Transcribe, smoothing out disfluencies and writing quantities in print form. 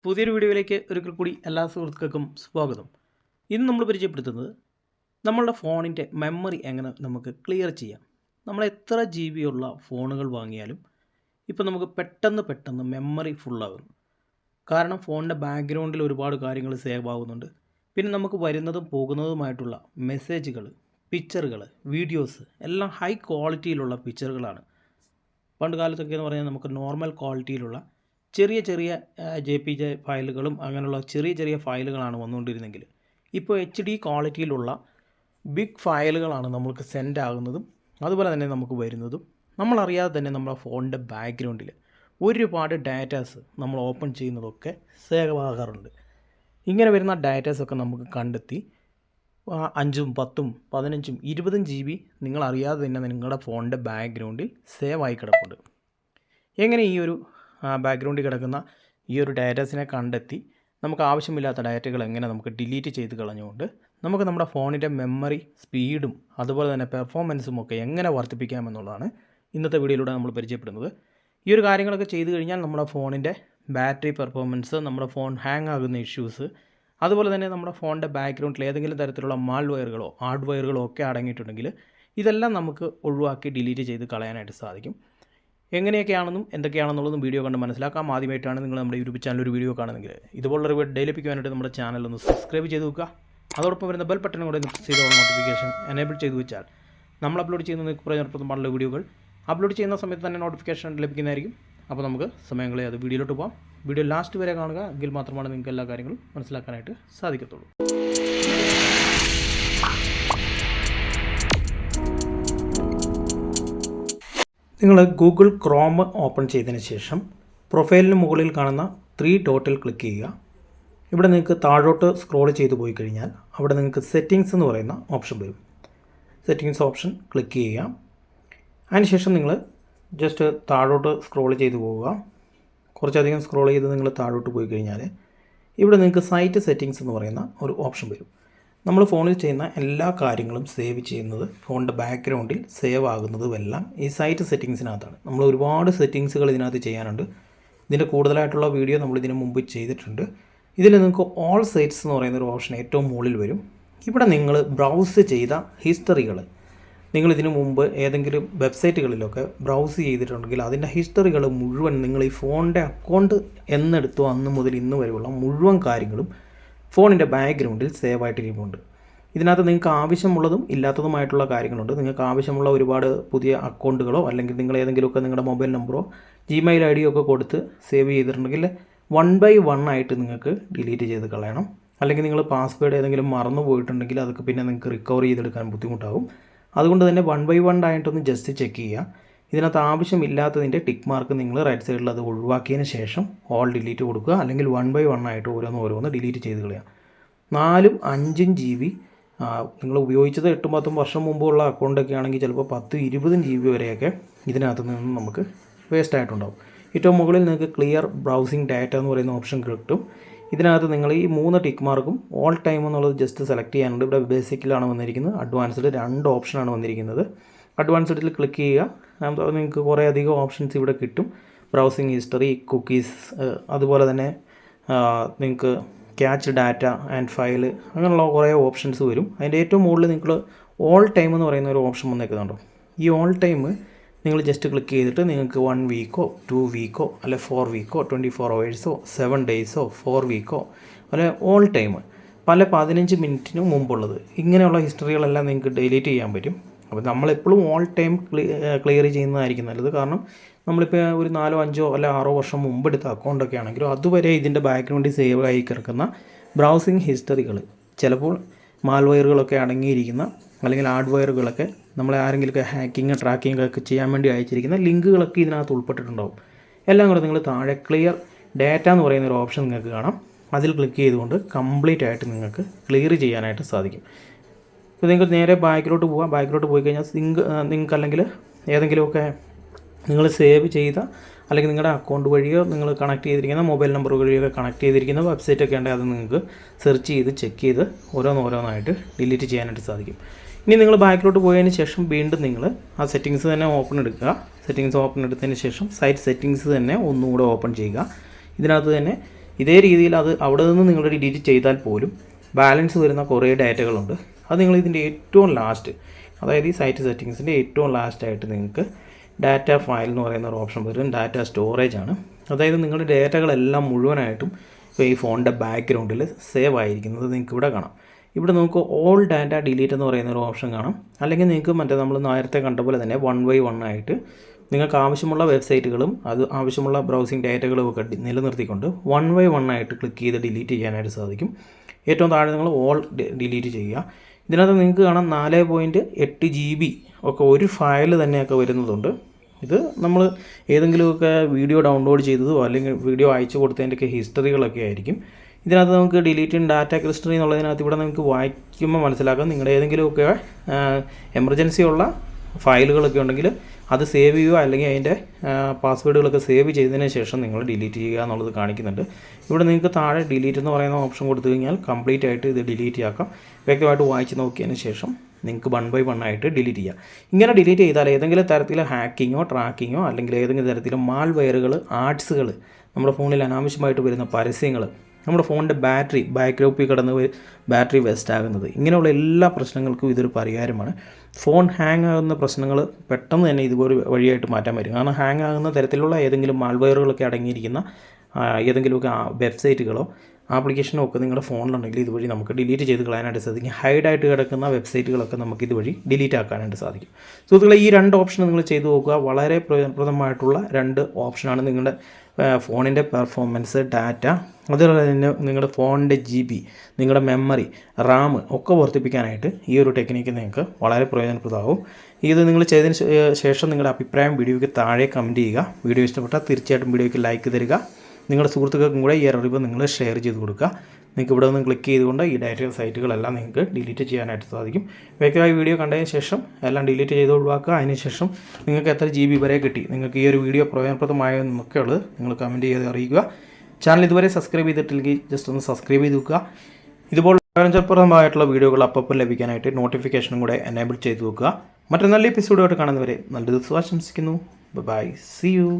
പുതിയൊരു വീഡിയോയിലേക്ക് ഒരിക്കൽ കൂടി എല്ലാ സുഹൃത്തുക്കൾക്കും സ്വാഗതം. ഇന്ന് നമ്മൾ പരിചയപ്പെടുത്തുന്നത് നമ്മളുടെ ഫോണിൻ്റെ മെമ്മറി എങ്ങനെ നമുക്ക് ക്ലിയർ ചെയ്യാം. നമ്മൾ എത്ര GB ഉള്ള ഫോണുകൾ വാങ്ങിയാലും ഇപ്പോൾ നമുക്ക് പെട്ടെന്ന് മെമ്മറി ഫുള്ളാകുന്നു. കാരണം ഫോണിൻ്റെ ബാക്ക്ഗ്രൗണ്ടിൽ ഒരുപാട് കാര്യങ്ങൾ സേവ് ആകുന്നുണ്ട്. പിന്നെ നമുക്ക് വരുന്നതും പോകുന്നതുമായിട്ടുള്ള മെസ്സേജുകൾ, പിക്ചറുകൾ, വീഡിയോസ് എല്ലാം ഹൈ ക്വാളിറ്റിയിലുള്ള പിക്ചറുകളാണ്. പണ്ട് കാലത്തൊക്കെ എന്ന് പറഞ്ഞാൽ നമുക്ക് നോർമൽ ക്വാളിറ്റിയിലുള്ള ചെറിയ JPG ഫയലുകളും അങ്ങനെയുള്ള ചെറിയ ഫയലുകളാണ് വന്നുകൊണ്ടിരുന്നെങ്കിൽ ഇപ്പോൾ HD ക്വാളിറ്റിയിലുള്ള ബിഗ് ഫയലുകളാണ് നമുക്ക് സെൻഡ് ആകുന്നതും അതുപോലെ തന്നെ നമുക്ക് വരുന്നതും. നമ്മളറിയാതെ തന്നെ നമ്മുടെ ഫോണിൻ്റെ ബാക്ക്ഗ്രൗണ്ടിൽ ഒരുപാട് ഡാറ്റാസ് നമ്മൾ ഓപ്പൺ ചെയ്യുന്നതൊക്കെ സേവ് ആകാറുണ്ട്. ഇങ്ങനെ വരുന്ന ഡാറ്റാസൊക്കെ നമുക്ക് കണ്ടെത്തി 5, 10, 15, 20 GB നിങ്ങളറിയാതെ തന്നെ നിങ്ങളുടെ ഫോണിൻ്റെ ബാക്ക്ഗ്രൗണ്ടിൽ സേവ് ആയി കിടപ്പുണ്ട്. എങ്ങനെ ഈ ഒരു ബാക്ക്ഗ്രൗണ്ടിൽ കിടക്കുന്ന ഈ ഒരു ഡാറ്റാസിനെ കണ്ടെത്തി നമുക്ക് ആവശ്യമില്ലാത്ത ഡാറ്റകൾ എങ്ങനെ നമുക്ക് ഡിലീറ്റ് ചെയ്ത് കളഞ്ഞുകൊണ്ട് നമുക്ക് നമ്മുടെ ഫോണിൻ്റെ മെമ്മറി സ്പീഡും അതുപോലെ തന്നെ പെർഫോമൻസും ഒക്കെ എങ്ങനെ വർദ്ധിപ്പിക്കാമെന്നുള്ളതാണ് ഇന്നത്തെ വീഡിയോയിലൂടെ നമ്മൾ പരിചയപ്പെടുന്നത്. ഈ ഒരു കാര്യങ്ങളൊക്കെ ചെയ്തു കഴിഞ്ഞാൽ നമ്മുടെ ഫോണിൻ്റെ ബാറ്ററി പെർഫോമൻസ്, നമ്മുടെ ഫോൺ ഹാങ് ആകുന്ന ഇഷ്യൂസ്, അതുപോലെ തന്നെ നമ്മുടെ ഫോണിൻ്റെ ബാക്ക്ഗ്രൗണ്ടിൽ ഏതെങ്കിലും തരത്തിലുള്ള മാൾവെയറുകളോ ഹാർഡ്വെയറുകളോ ഒക്കെ അടങ്ങിയിട്ടുണ്ടെങ്കിൽ ഇതെല്ലാം നമുക്ക് ഒഴിവാക്കി ഡിലീറ്റ് ചെയ്ത് കളയാനായിട്ട് സാധിക്കും. എങ്ങനെയൊക്കെയാണെന്നും എന്തൊക്കെയാണെന്നുള്ളതും വീഡിയോ കണ്ട് മനസ്സിലാക്കാം. ആദ്യമായിട്ടാണ് നിങ്ങൾ നമ്മുടെ യൂട്യൂബ് ചാനൽ ഒരു വീഡിയോ കാണുന്നെങ്കിൽ ഇതുപോലുള്ള വീഡിയോ ലഭിക്കുവാനായിട്ട് നമ്മുടെ ചാനൽ ഒന്ന് സബ്സ്ക്രൈബ് ചെയ്ത് വെക്കുക. അതോടൊപ്പം വരുന്ന ബെൽ ബട്ടൺ കൂടെ പ്രസ് ചെയ്ത് നോട്ടിഫിക്കേഷൻ എനേബിൾ ചെയ്ത് വെച്ചാൽ നമ്മൾ അപ്ലോഡ് ചെയ്യുന്ന നിങ്ങൾക്ക് പ്രയോജനപ്രദമായുള്ള വീഡിയോകൾ അപ്ലോഡ് ചെയ്യുന്ന സമയത്ത് തന്നെ നോട്ടിഫിക്കേഷൻ ലഭിക്കുന്നതായിരിക്കും. അപ്പോൾ നമുക്ക് സമയങ്ങളെ അത് വീഡിയോയിലോട്ട് പോകാം. വീഡിയോ ലാസ്റ്റ് വരെ കാണുക, എങ്കിൽ മാത്രമാണ് നിങ്ങൾക്ക് എല്ലാ കാര്യങ്ങളും മനസ്സിലാക്കാനായിട്ട് സാധിക്കത്തുള്ളൂ. നിങ്ങൾ ഗൂഗിൾ ക്രോം ഓപ്പൺ ചെയ്തതിന് ശേഷം പ്രൊഫൈലിന് മുകളിൽ കാണുന്ന 3 ഡോട്ടിൽ ക്ലിക്ക് ചെയ്യുക. ഇവിടെ നിങ്ങൾക്ക് താഴോട്ട് സ്ക്രോൾ ചെയ്ത് പോയി കഴിഞ്ഞാൽ അവിടെ നിങ്ങൾക്ക് സെറ്റിങ്സ് എന്ന് പറയുന്ന ഓപ്ഷൻ വരും. സെറ്റിങ്സ് ഓപ്ഷൻ ക്ലിക്ക് ചെയ്യുക. അതിനുശേഷം നിങ്ങൾ ജസ്റ്റ് താഴോട്ട് സ്ക്രോൾ ചെയ്ത് പോവുക. കുറച്ചധികം സ്ക്രോൾ ചെയ്ത് നിങ്ങൾ താഴോട്ട് പോയി കഴിഞ്ഞാൽ ഇവിടെ നിങ്ങൾക്ക് സൈറ്റ് സെറ്റിങ്സ് എന്ന് പറയുന്ന ഒരു ഓപ്ഷൻ വരും. നമ്മൾ ഫോണിൽ ചെയ്യുന്ന എല്ലാ കാര്യങ്ങളും സേവ് ചെയ്യുന്നത് ഫോണിൻ്റെ ബാക്ക്ഗ്രൗണ്ടിൽ സേവ് ആകുന്നതുമെല്ലാം ഈ സൈറ്റ് സെറ്റിങ്സിനകത്താണ്. നമ്മൾ ഒരുപാട് സെറ്റിങ്സുകൾ ഇതിനകത്ത് ചെയ്യാനുണ്ട്. ഇതിൻ്റെ കൂടുതലായിട്ടുള്ള വീഡിയോ നമ്മൾ ഇതിന് മുമ്പ് ചെയ്തിട്ടുണ്ട്. ഇതിൽ നിങ്ങൾക്ക് ഓൾ സൈറ്റ്സ് എന്ന് പറയുന്ന ഒരു ഓപ്ഷൻ ഏറ്റവും മുകളിൽ വരും. ഇവിടെ നിങ്ങൾ ബ്രൗസ് ചെയ്ത ഹിസ്റ്ററികൾ, നിങ്ങൾ ഇതിനു മുമ്പ് ഏതെങ്കിലും വെബ്സൈറ്റുകളിലൊക്കെ ബ്രൗസ് ചെയ്തിട്ടുണ്ടെങ്കിൽ അതിൻ്റെ ഹിസ്റ്ററികൾ മുഴുവൻ നിങ്ങൾ ഈ ഫോണിൻ്റെ അക്കൗണ്ട് എന്നെടുത്തോ അന്ന് മുതൽ ഇന്ന് വരെയുള്ള മുഴുവൻ കാര്യങ്ങളും ഫോണിൻ്റെ ബാക്ക്ഗ്രൗണ്ടിൽ സേവ് ആയിട്ടിരിക്കുന്നുണ്ട്. ഇതിനകത്ത് നിങ്ങൾക്ക് ആവശ്യമുള്ളതും ഇല്ലാത്തതുമായിട്ടുള്ള കാര്യങ്ങളുണ്ട്. നിങ്ങൾക്ക് ആവശ്യമുള്ള ഒരുപാട് പുതിയ അക്കൗണ്ടുകളോ അല്ലെങ്കിൽ നിങ്ങൾ ഏതെങ്കിലുമൊക്കെ നിങ്ങളുടെ മൊബൈൽ നമ്പറോ Gmail ID ഒക്കെ കൊടുത്ത് സേവ് ചെയ്തിട്ടുണ്ടെങ്കിൽ 1 by 1 ആയിട്ട് നിങ്ങൾക്ക് ഡിലീറ്റ് ചെയ്ത് കളയണം. അല്ലെങ്കിൽ നിങ്ങൾ പാസ്വേഡ് ഏതെങ്കിലും മറന്നു പോയിട്ടുണ്ടെങ്കിൽ അതൊക്കെ പിന്നെ നിങ്ങൾക്ക് റിക്കവർ ചെയ്തെടുക്കാൻ ബുദ്ധിമുട്ടാകും. അതുകൊണ്ട് തന്നെ 1 by 1 ആയിട്ടൊന്ന് ജസ്റ്റ് ചെക്ക് ചെയ്യുക. ഇതിനകത്ത് ആവശ്യമില്ലാത്തതിൻ്റെ ടിക്ക് മാർക്ക് നിങ്ങൾ റൈറ്റ് സൈഡിൽ അത് ഒഴിവാക്കിയതിന് ശേഷം ഓൾ ഡിലീറ്റ് കൊടുക്കുക. അല്ലെങ്കിൽ 1 by 1 ആയിട്ട് ഓരോന്ന് ഡിലീറ്റ് ചെയ്ത് കളയുക. 4, 5 GB നിങ്ങൾ ഉപയോഗിച്ചത് 8, 10 വർഷം മുമ്പുള്ള അക്കൗണ്ടൊക്കെ ആണെങ്കിൽ ചിലപ്പോൾ 10, 20 GB വരെയൊക്കെ ഇതിനകത്ത് നിന്ന് നമുക്ക് വേസ്റ്റ് ആയിട്ടുണ്ടാവും. ഏറ്റവും മുകളിൽ നിങ്ങൾക്ക് ക്ലിയർ ബ്രൗസിംഗ് ഡാറ്റ എന്ന് പറയുന്ന ഓപ്ഷൻ കിട്ടും. ഇതിനകത്ത് നിങ്ങൾ ഈ 3 ടിക്ക് മാർക്കും ഓൾ ടൈം എന്നുള്ളത് ജസ്റ്റ് സെലക്ട് ചെയ്യാനുണ്ട്. ഇവിടെ ബേസിക്കിലാണ് വന്നിരിക്കുന്നത്. അഡ്വാൻസ്ഡ് 2 ഓപ്ഷനാണ് വന്നിരിക്കുന്നത്. അഡ്വാൻസ്ഡിൽ ക്ലിക്ക് ചെയ്യുക. നിങ്ങൾക്ക് കുറേ അധികം ഓപ്ഷൻസ് ഇവിടെ കിട്ടും. ബ്രൗസിംഗ് ഹിസ്റ്ററി, കുക്കീസ്, അതുപോലെ തന്നെ നിങ്ങൾക്ക് ക്യാച്ച് ഡാറ്റ ആൻഡ് ഫയൽ, അങ്ങനെയുള്ള കുറേ ഓപ്ഷൻസ് വരും. അതിൻ്റെ ഏറ്റവും മുകളിൽ നിങ്ങൾ ഓൾ ടൈം എന്ന് പറയുന്ന ഒരു ഓപ്ഷൻ വന്നേക്കുന്നുണ്ടോ. ഈ ഓൾ ടൈം നിങ്ങൾ ജസ്റ്റ് ക്ലിക്ക് ചെയ്തിട്ട് നിങ്ങൾക്ക് 1 വീക്കോ 2 വീക്കോ അല്ലെ 4 വീക്കോ 24 hours 7 days 4 വീക്കോ അല്ലെ ഓൾ ടൈം പല 15 മിനിറ്റിന് മുമ്പുള്ളത് ഇങ്ങനെയുള്ള ഹിസ്റ്ററികളെല്ലാം നിങ്ങൾക്ക് ഡിലീറ്റ് ചെയ്യാൻ പറ്റും. അപ്പോൾ നമ്മളെപ്പോഴും ഓൾ ടൈം ക്ലിയർ ചെയ്യുന്നതായിരിക്കും നല്ലത്. കാരണം നമ്മളിപ്പോൾ ഒരു 4, 5 അല്ല 6 വർഷം മുമ്പെടുത്ത അക്കൗണ്ടൊക്കെ ആണെങ്കിലും അതുവരെ ഇതിൻ്റെ ബാക്ക്ഗ്രൗണ്ടിൽ സേവ് ആയി കിടക്കുന്ന ബ്രൗസിംഗ് ഹിസ്റ്ററികൾ, ചിലപ്പോൾ മാൽവെയറുകളൊക്കെ അടങ്ങിയിരിക്കുന്ന അല്ലെങ്കിൽ ഹാർഡ്വെയറുകളൊക്കെ നമ്മളെ ആരെങ്കിലുമൊക്കെ ഹാക്കിങ് ട്രാക്കിംഗ് ഒക്കെ ചെയ്യാൻ വേണ്ടി അയച്ചിരിക്കുന്ന ലിങ്കുകളൊക്കെ ഇതിനകത്ത് ഉൾപ്പെട്ടിട്ടുണ്ടാവും. എല്ലാം കൂടെ നിങ്ങൾ താഴെ ക്ലിയർ ഡാറ്റ എന്ന് പറയുന്ന ഒരു ഓപ്ഷൻ നിങ്ങൾക്ക് കാണാം. അതിൽ ക്ലിക്ക് ചെയ്തുകൊണ്ട് കംപ്ലീറ്റ് ആയിട്ട് നിങ്ങൾക്ക് ക്ലിയർ ചെയ്യാനായിട്ട് സാധിക്കും. ഇപ്പോൾ നിങ്ങൾക്ക് നേരെ ബാക്കിലോട്ട് പോകാം. ബാക്കിലോട്ട് പോയി കഴിഞ്ഞാൽ നിങ്ങൾക്ക് അല്ലെങ്കിൽ ഏതെങ്കിലുമൊക്കെ നിങ്ങൾ സേവ് ചെയ്ത അല്ലെങ്കിൽ നിങ്ങളുടെ അക്കൗണ്ട് വഴിയോ നിങ്ങൾ കണക്ട് ചെയ്തിരിക്കുന്ന മൊബൈൽ നമ്പർ വഴിയൊക്കെ കണക്ട് ചെയ്തിരിക്കുന്ന വെബ്സൈറ്റൊക്കെ ഉണ്ടെങ്കിൽ അത് നിങ്ങൾക്ക് സെർച്ച് ചെയ്ത് ചെക്ക് ചെയ്ത് ഓരോന്നായിട്ട് ഡിലീറ്റ് ചെയ്യാനായിട്ട് സാധിക്കും. ഇനി നിങ്ങൾ ബാക്കിലോട്ട് പോയതിന് ശേഷം വീണ്ടും നിങ്ങൾ ആ സെറ്റിങ്സ് തന്നെ ഓപ്പൺ എടുക്കുക. സെറ്റിങ്സ് ഓപ്പൺ എടുത്തതിന് ശേഷം സൈറ്റ് സെറ്റിങ്സ് തന്നെ ഒന്നുകൂടെ ഓപ്പൺ ചെയ്യുക. ഇതിനകത്ത് തന്നെ ഇതേ രീതിയിൽ അത് അവിടെ നിന്ന് നിങ്ങൾ ഡിലീറ്റ് ചെയ്താൽ പോലും ബാലൻസ് വരുന്ന കുറേ ഡാറ്റകളുണ്ട്. അത് നിങ്ങൾ ഇതിൻ്റെ ഏറ്റവും ലാസ്റ്റ്, അതായത് ഈ സൈറ്റ് സെറ്റിങ്സിൻ്റെ ഏറ്റവും ലാസ്റ്റായിട്ട് നിങ്ങൾക്ക് ഡാറ്റ ഫയൽ എന്ന് പറയുന്ന ഒരു ഓപ്ഷൻ വരും. ഡാറ്റ സ്റ്റോറേജ് ആണ്. അതായത് നിങ്ങളുടെ ഡാറ്റകളെല്ലാം മുഴുവനായിട്ടും ഇപ്പോൾ ഈ ഫോണിൻ്റെ ബാക്ക്ഗ്രൗണ്ടിൽ സേവ് ആയിരിക്കുന്നത് നിങ്ങൾക്ക് ഇവിടെ കാണാം. ഇവിടെ നമുക്ക് ഓൾ ഡാറ്റ ഡിലീറ്റ് എന്ന് പറയുന്ന ഒരു ഓപ്ഷൻ കാണാം. അല്ലെങ്കിൽ നിങ്ങൾക്ക് മറ്റേ നമ്മൾ നേരത്തെ കണ്ട പോലെ തന്നെ 1 by 1 ആയിട്ട് നിങ്ങൾക്ക് ആവശ്യമുള്ള വെബ്സൈറ്റുകളും അത് ആവശ്യമുള്ള ബ്രൗസിംഗ് ഡാറ്റകളും ഒക്കെ നിലനിർത്തിക്കൊണ്ട് 1 by 1 ആയിട്ട് ക്ലിക്ക് ചെയ്ത് ഡിലീറ്റ് ചെയ്യാനായിട്ട് സാധിക്കും. ഏറ്റവും താഴെ നിങ്ങൾ ഓൾ ഡിലീറ്റ് ചെയ്യുക. ഇതിനകത്ത് നിങ്ങൾക്ക് കാണാം 4.8 GB ഒക്കെ ഒരു ഫയൽ തന്നെയൊക്കെ വരുന്നതുണ്ട്. ഇത് നമ്മൾ ഏതെങ്കിലുമൊക്കെ വീഡിയോ ഡൗൺലോഡ് ചെയ്തതോ അല്ലെങ്കിൽ വീഡിയോ അയച്ചു കൊടുത്തതിൻ്റെയൊക്കെ ഹിസ്റ്ററികളൊക്കെ ആയിരിക്കും. ഇതിനകത്ത് നമുക്ക് ഡിലീറ്റ് ഇൻ ഡാറ്റ ഹിസ്റ്ററി എന്നുള്ളതിനകത്ത് ഇവിടെ നമുക്ക് വായിക്കുമ്പോൾ മനസ്സിലാക്കാം നിങ്ങളുടെ ഏതെങ്കിലുമൊക്കെ എമർജൻസി ഉള്ള ഫയലുകളൊക്കെ ഉണ്ടെങ്കിൽ അത് സേവ് ചെയ്യുക, അല്ലെങ്കിൽ അതിൻ്റെ പാസ്വേഡുകളൊക്കെ സേവ് ചെയ്തതിന് ശേഷം നിങ്ങൾ ഡിലീറ്റ് ചെയ്യുക എന്നുള്ളത് കാണിക്കുന്നുണ്ട്. ഇവിടെ നിങ്ങൾക്ക് താഴെ ഡിലീറ്റ് എന്ന് പറയുന്ന ഓപ്ഷൻ കൊടുത്തു കഴിഞ്ഞാൽ കംപ്ലീറ്റ് ആയിട്ട് ഇത് ഡിലീറ്റ് ആക്കാം. വ്യക്തമായിട്ട് വായിച്ച് നോക്കിയതിന് ശേഷം നിങ്ങൾക്ക് 1 by 1 ആയിട്ട് ഡിലീറ്റ് ചെയ്യാം. ഇങ്ങനെ ഡിലീറ്റ് ചെയ്താൽ ഏതെങ്കിലും തരത്തിൽ ഹാക്കിങ്ങോ ട്രാക്കിങ്ങോ അല്ലെങ്കിൽ ഏതെങ്കിലും തരത്തിൽ മാൽവെയറുകൾ, ആഡ്സുകൾ, നമ്മുടെ ഫോണിൽ അനാവശ്യമായിട്ട് വരുന്ന പരസ്യങ്ങൾ, നമ്മുടെ ഫോണിൻ്റെ ബാക്ക്ഗ്രൗണ്ടിൽ കിടന്ന് ബാറ്ററി വേസ്റ്റ് ആകുന്നത്, ഇങ്ങനെയുള്ള എല്ലാ പ്രശ്നങ്ങൾക്കും ഇതൊരു പരിഹാരമാണ്. ഫോൺ ഹാങ് ആകുന്ന പ്രശ്നങ്ങൾ പെട്ടെന്ന് തന്നെ ഇതുപോലെ വഴിയായിട്ട് മാറ്റാൻ പറ്റും. കാരണം ഹാങ് ആകുന്ന തരത്തിലുള്ള ഏതെങ്കിലും മാൽവെയറുകളൊക്കെ അടങ്ങിയിരിക്കുന്ന ഏതെങ്കിലുമൊക്കെ വെബ്സൈറ്റുകളോ ആപ്ലിക്കേഷനോ ഒക്കെ നിങ്ങളുടെ ഫോണിലുണ്ടെങ്കിൽ ഇതുവഴി നമുക്ക് ഡിലീറ്റ് ചെയ്ത് കളയാനായിട്ട് സാധിക്കും. ഹൈഡായിട്ട് കിടക്കുന്ന വെബ്സൈറ്റുകളൊക്കെ നമുക്ക് ഇതുവഴി ഡിലീറ്റ് ആക്കാനായിട്ട് സാധിക്കും. സുഹൃത്തുക്കളെ, ഈ 2 ഓപ്ഷൻ നിങ്ങൾ ചെയ്തു നോക്കുക. വളരെ പ്രയോജനപ്രദമായിട്ടുള്ള 2 ഓപ്ഷനാണ്. നിങ്ങളുടെ ഫോണിൻ്റെ പെർഫോമൻസ്, ഡാറ്റ, അതുപോലെ തന്നെ നിങ്ങളുടെ ഫോണിൻ്റെ GB, നിങ്ങളുടെ മെമ്മറി, RAM ഒക്കെ വർദ്ധിപ്പിക്കാനായിട്ട് ഈ ഒരു ടെക്നിക്ക് നിങ്ങൾക്ക് വളരെ പ്രയോജനപ്രദമാകും. ഇത് നിങ്ങൾ ചെയ്തതിന് ശേഷം നിങ്ങളുടെ അഭിപ്രായം വീഡിയോയ്ക്ക് താഴെ കമൻറ്റ് ചെയ്യുക. വീഡിയോ ഇഷ്ടപ്പെട്ടാൽ തീർച്ചയായിട്ടും വീഡിയോയ്ക്ക് ലൈക്ക് തരിക. നിങ്ങളുടെ സുഹൃത്തുക്കൾക്കും കൂടെ ഈ അറിവ് നിങ്ങൾ ഷെയർ ചെയ്ത് കൊടുക്കുക. നിങ്ങൾക്ക് ഇവിടെ നിന്ന് ക്ലിക്ക് ചെയ്തുകൊണ്ട് ഈ ഡാറ്റ സൈറ്റുകളെല്ലാം നിങ്ങൾക്ക് ഡിലീറ്റ് ചെയ്യാനായിട്ട് സാധിക്കും. വ്യക്തമായി വീഡിയോ കണ്ടതിന് ശേഷം എല്ലാം ഡിലീറ്റ് ചെയ്ത് ഒഴിവാക്കുക. അതിനുശേഷം നിങ്ങൾക്ക് എത്ര GB വരെ കിട്ടി, നിങ്ങൾക്ക് ഈ ഒരു വീഡിയോ പ്രയോജനപ്രദമായെന്നൊക്കെ ഉള്ളത് നിങ്ങൾ കമൻറ്റ് ചെയ്ത് അറിയിക്കുക. ചാനൽ ഇതുവരെ സബ്സ്ക്രൈബ് ചെയ്തിട്ടില്ലെങ്കിൽ ജസ്റ്റ് ഒന്ന് സബ്സ്ക്രൈബ് ചെയ്ത് വെക്കുക. ഇതുപോലെ പ്രയോജനപ്രദമായിട്ടുള്ള വീഡിയോകൾ അപ്പം ലഭിക്കാനായിട്ട് നോട്ടിഫിക്കേഷനും കൂടെ എനേബിൾ ചെയ്ത് വെക്കുക. മറ്റൊരു നല്ല എപ്പിസോഡുമായിട്ട് കാണുന്നവരെ നല്ല ദിവസം ആശംസിക്കുന്നു. Bye, see U.